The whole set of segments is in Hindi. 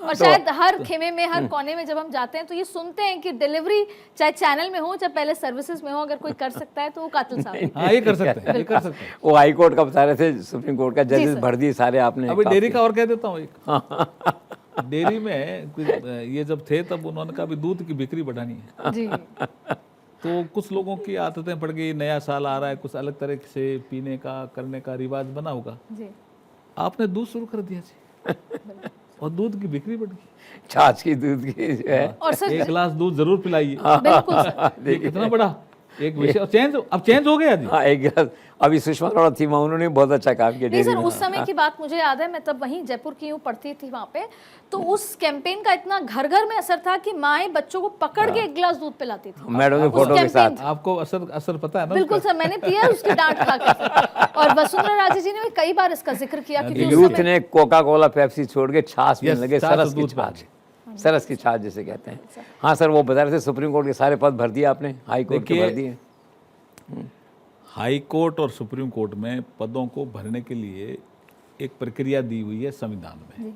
और शायद हर खेमे में, हर कोने में जब हम जाते हैं तो ये सुनते हैं कि डिलीवरी चाहे चैनल में हो चाहे पहले सर्विसेज में हो, अगर कोई कर सकता है तो वो कातिल साहब है। हाँ, ये कर सकते हैं, ये कर सकते हैं। वो हाई कोर्ट का बता रहे थे, सुप्रीम कोर्ट का जजेस भर दिए सारे आपने। अभी डेयरी का और कह देता हूँ एक। डेयरी में ये जब थे तब उन्होंने कहा भी दूध की बिक्री बढ़ानी है जी तो कुछ लोगों की आदतें पड़ गई, नया साल आ रहा है, कुछ अलग तरह से पीने का करने का रिवाज बना होगा, जी आपने दूध शुरू कर दिया जी और दूध की बिक्री बढ़ गई। छाछ की, दूध की जो है। और सर एक गिलास दूध जरूर पिलाइए। बिल्कुल सर, ये कितना बड़ा एक विषय, और चेंज हो गया जी। हाँ, एक गिलास। अभी सुषमा अरोड़ा थी वहाँ, उन्होंने बहुत अच्छा काम किया नहीं डेयरी सर, में। उस समय की बात मुझे याद है, मैं तब वहीं जयपुर की हूँ, पढ़ती थी वहाँ पे, तो उस कैंपेन का इतना घर घर में असर था कि माएं बच्चों को पकड़ के एक गिलास दूध पिलाती थी मैडम के उस फोटो के कैंपेन साथ। आपको असर पता है ना बिल्कुल सर, मैंने पिया उसकी डांट खा के। और वसुंधरा राजे जी ने भी कई बार इसका जिक्र किया क्योंकि उस यूथ समय ने कोका कोला पेप्सी छोड़ के छाछ पीने लगे, छाछ सरस की दूध छाछ, सरस की छाछ जिसे कहते हैं। हाँ सर, वो बता रहे थे सुप्रीम कोर्ट के सारे पद भर दिए आपने, हाई कोर्ट के देखिए, भर दिए। हाई कोर्ट और सुप्रीम कोर्ट में पदों को भरने के लिए एक प्रक्रिया दी हुई है संविधान में,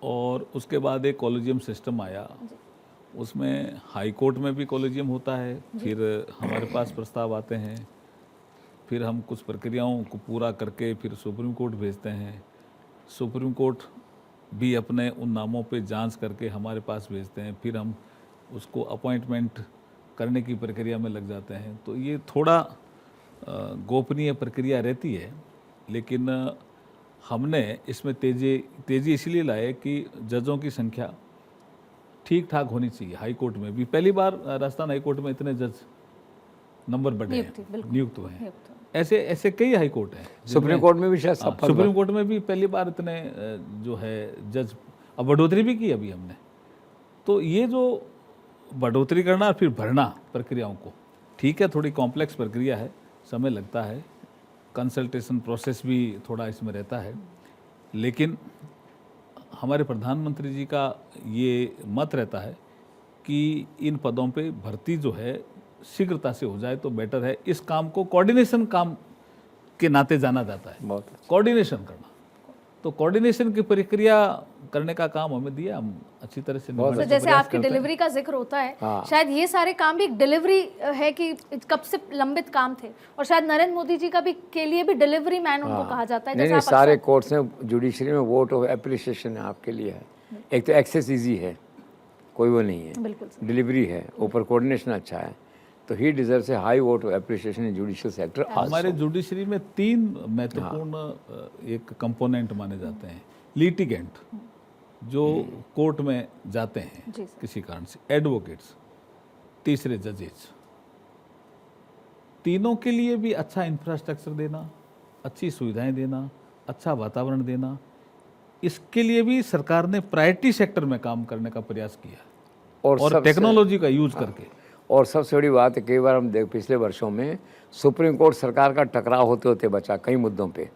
और उसके बाद एक कॉलेजियम सिस्टम आया। उसमें हाई कोर्ट में भी कॉलेजियम होता है, फिर हमारे पास प्रस्ताव आते हैं, फिर हम कुछ प्रक्रियाओं को पूरा करके फिर सुप्रीम कोर्ट भेजते हैं। सुप्रीम कोर्ट भी अपने उन नामों पे जांच करके हमारे पास भेजते हैं, फिर हम उसको अपॉइंटमेंट करने की प्रक्रिया में लग जाते हैं। तो ये थोड़ा गोपनीय प्रक्रिया रहती है, लेकिन हमने इसमें तेज़ी इसलिए लाए कि जजों की संख्या ठीक ठाक होनी चाहिए। हाई कोर्ट में भी पहली बार राजस्थान हाई कोर्ट में इतने जज नंबर बढ़े हैं, नियुक्त हुए हैं। ऐसे कई हाई कोर्ट हैं। सुप्रीम कोर्ट में भी शायद सब पद सुप्रीम कोर्ट में भी पहली बार इतने जो है जज, अब बढ़ोतरी भी की अभी हमने। तो ये जो बढ़ोतरी करना और फिर भरना प्रक्रियाओं को, ठीक है, थोड़ी कॉम्प्लेक्स प्रक्रिया है, समय लगता है, कंसल्टेशन प्रोसेस भी थोड़ा इसमें रहता है, लेकिन हमारे प्रधानमंत्री जी का ये मत रहता है कि इन पदों पे भर्ती जो है शीघ्रता से हो जाए तो बेटर है। इस काम को कोऑर्डिनेशन काम के नाते जाना जाता है, बहुत अच्छा। कोऑर्डिनेशन करना। तो कोऑर्डिनेशन की प्रक्रिया करने का काम हमें दिया, हम अच्छी तरह से निभाने तो का जैसे प्रयास आपकी करते हैं। डिलीवरी का जिक्र होता है, हाँ। शायद ये सारे काम भी एक डिलीवरी है कि कब से लंबित काम थे, और शायद नरेंद्र मोदी जी का भी के लिए भी डिलीवरी मैन उनको कहा जाता है। नहीं जैसे नहीं, आप सारे अक्सर- कोर्ट्स में जुडिशरी में वोट ऑफ एप्रिसिएशन है आपके लिए है। एक तो एक्सेस इजी है, कोई वो नहीं है, बिल्कुल सर। डिलीवरी है, ऊपर कोऑर्डिनेशन अच्छा है, तो ही डिजर्व से high vote of appreciation in judicial sector. हमारे जुडिशरी में 3 महत्वपूर्ण एक कंपोनेंट माने जाते हैं। लिटिगेंट जो कोर्ट में जाते हैं जी सर। किसी कारण से, एडवोकेट्स, तीसरे जजेस, तीनों के लिए भी अच्छा इंफ्रास्ट्रक्चर देना, अच्छी सुविधाएं देना, अच्छा वातावरण देना, इसके लिए भी सरकार ने प्रायोरिटी सेक्टर में काम करने का प्रयास किया और सबसे- टेक्नोलॉजी का यूज करके। और सबसे बड़ी बात है, कई बार हम देख पिछले वर्षों में सुप्रीम कोर्ट सरकार का टकराव होते होते बचा कई मुद्दों पे,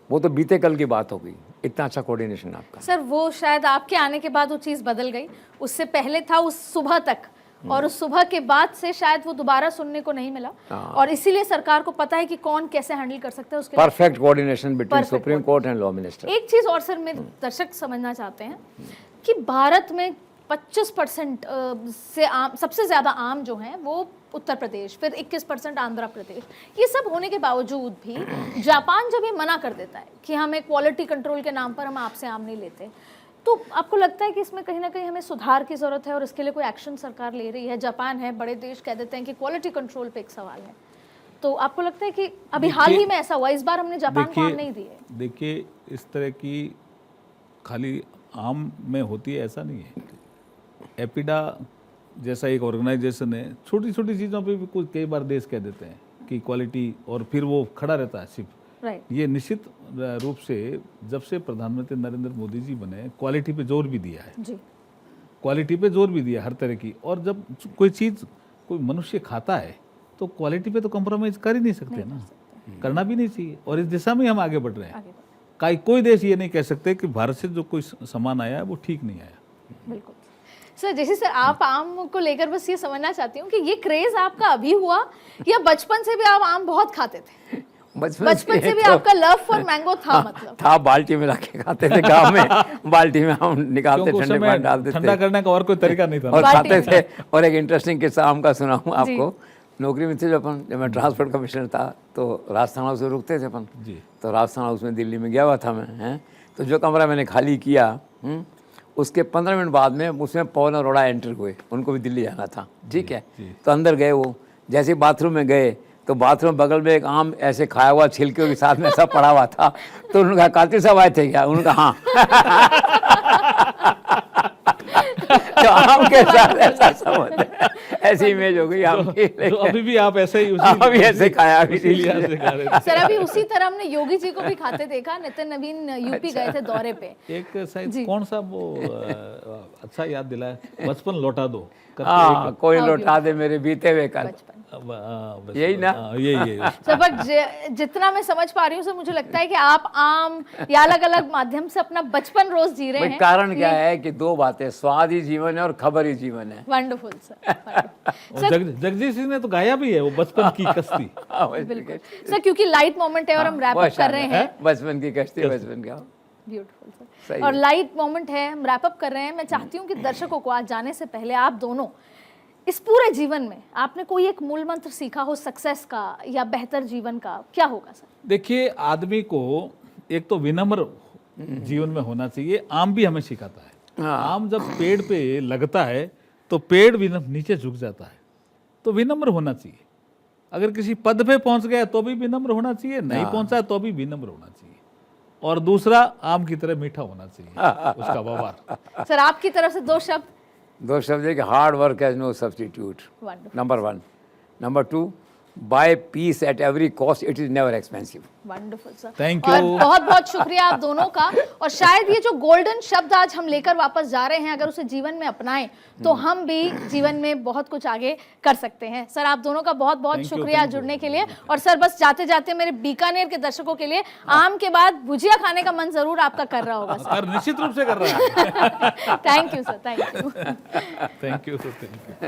वो तो बीते कल की बात हो गई। इतना अच्छा कोऑर्डिनेशन आपका। सर वो शायद आपके आने के बाद वो चीज़ बदल गई, उससे पहले था उस सुबह तक, और उस सुबह के बाद से शायद वो दोबारा सुनने को नहीं मिला, और इसीलिए सरकार को पता है कि कौन कैसे हैंडल कर सकता है उसके लिए। Perfect coordination between Perfect supreme court and law minister. एक चीज़ और सर मेरे दर्शक समझना चाहते हैं कि भारत में 25% से आम, सबसे ज़्यादा आम जो हैं वो उत्तर प्रदेश, फिर 21% आंध्र प्रदेश। ये सब होने के बावजूद भी जापान जब ये मना कर देता है कि हमें क्वालिटी कंट्रोल के नाम पर हम आपसे आम नहीं लेते, तो आपको लगता है कि इसमें कहीं ना कहीं हमें सुधार की ज़रूरत है और इसके लिए कोई एक्शन सरकार ले रही है? जापान है, बड़े देश कह देते हैं कि क्वालिटी कंट्रोल पे एक सवाल है, तो आपको लगता है कि अभी हाल ही में ऐसा हुआ, इस बार हमने जापान को आम नहीं दिए? देखिए, इस तरह की खाली आम में होती है ऐसा नहीं है। एपिडा जैसा एक ऑर्गेनाइजेशन है, छोटी छोटी चीज़ों पे भी कुछ कई बार देश कह देते हैं कि क्वालिटी, और फिर वो खड़ा रहता है सिर्फ। राइट। ये निश्चित रूप से जब से प्रधानमंत्री नरेंद्र मोदी जी बने, क्वालिटी पे जोर भी दिया है, जी। क्वालिटी पे जोर भी दिया हर तरह की। और जब कोई चीज़ कोई मनुष्य खाता है तो क्वालिटी पे तो कॉम्प्रोमाइज़ कर ही नहीं सकते ना, करना भी नहीं चाहिए, और इस दिशा में हम आगे बढ़ रहे हैं। कोई देश ये नहीं कह सकते कि भारत से जो कोई सामान आया है वो ठीक नहीं आया। बिल्कुल सर। जैसे सर आप आम को लेकर बस ये समझना चाहती हूँ कि ये क्रेज आपका अभी हुआ या बचपन से भी आप आम बहुत खाते थे? बचपन से भी तो आपका लव फॉर मैंगो था मतलब। था, बाल्टी में रख के खाते थे गांव में। बाल्टी में हम निकालते, क्योंकि उस ठंडे समय पानी डालते ठंडा थे करने का और कोई तरीका नहीं था ना। और बाल्टी खाते में। थे। और एक इंटरेस्टिंग किस्सा आम का सुनाऊं आपको। नौकरी में थे जब मैं ट्रांसपोर्ट कमिश्नर था, तो राजस्थान हाउस में रुकते थे अपन। जी। तो राजस्थान हाउस में दिल्ली में गया हुआ था मैं, हैं। तो जो कमरा मैंने खाली किया, उसके 15 मिनट बाद में उसमें पवन अरोड़ा एंटर हुए, उनको भी दिल्ली जाना था, ठीक है। तो अंदर गए वो, जैसे बाथरूम में गए तो बाथरूम बगल में एक आम ऐसे खाया हुआ छिलके के साथ में ऐसा पड़ा हुआ था। तो उन्होंने कहा कातिल साहब आए थे क्या? उन्होंने कहा हाँ। तो आम के साथ ऐसा समझ, ऐसी इमेज हो गई आम की। तो अभी भी आप ऐसे ही अभी ऐसे खाया, अभी उसी लिहाज से खा रहे थे। सर अभी उसी तरह हमने योगी जी को भी खाते देखा। नितिन नवीन यूपी गए थे दौरे पे। एक शायद कौन सा वो अच्छा याद दिलाया, बचपन लौटा दो करके हाँ, कोई लौटा दे मेरे बीते हुए कल। बचपन बस यही ना? यही सर पर जितना मैं समझ पा रही हूँ सर, मुझे लगता है कि आप आम या अलग अलग माध्यम से अपना बचपन रोज जी रहे भाई हैं। कारण क्या है कि दो बातें, स्वाद ही जीवन है और खबर ही जीवन है। Wonderful sir. और जगजीत सिंह ने तो गाया भी है वो बचपन की कश्ती। बिल्कुल सर, क्योंकि लाइट मोमेंट है और हम रैप अप कर रहे हैं। बचपन की कश्ती, बचपन का। Beautiful sir. सही और लाइट मोमेंट है, हम रैप अप कर रहे हैं। मैं चाहती हूँ कि दर्शकों को आज जाने से पहले आप दोनों इस पूरे जीवन में आपने कोई एक मूल मंत्र सीखा हो सक्सेस का या बेहतर जीवन का, क्या होगा सर? देखिए, आदमी को एक तो विनम्र जीवन में होना चाहिए। आम भी हमें सिखाता है। आम जब पेड़ पे लगता है तो पेड़ नीचे झुक जाता है, तो विनम्र होना चाहिए। अगर किसी पद पे पहुंच गया तो भी विनम्र होना चाहिए, नहीं पहुंचा तो भी विनम्र होना चाहिए। और दूसरा, आम की तरह मीठा होना चाहिए उसका व्यवहार। सर आपकी तरफ से दो शब्द। दो शब्द है कि hard work has no substitute, Wonderful. Number 1। Number 2, by peace at every cost, it is never expensive. Wonderful sir. Thank और you. बहुत बहुत शुक्रिया आप दोनों का। और शायद ये जो गोल्डन शब्द आज हम लेकर वापस जा रहे हैं, अगर उसे जीवन में अपनाएं तो हम भी जीवन में बहुत कुछ आगे कर सकते हैं। सर आप दोनों का बहुत बहुत शुक्रिया जुड़ने के लिए। और सर बस जाते जाते मेरे बीकानेर के दर्शकों के लिए, आम के बाद भुजिया खाने का मन जरूर आपका कर रहा होगा सर। निश्चित रूप से कर रहा है। Thank you sir, thank you. Thank you sir, thank you.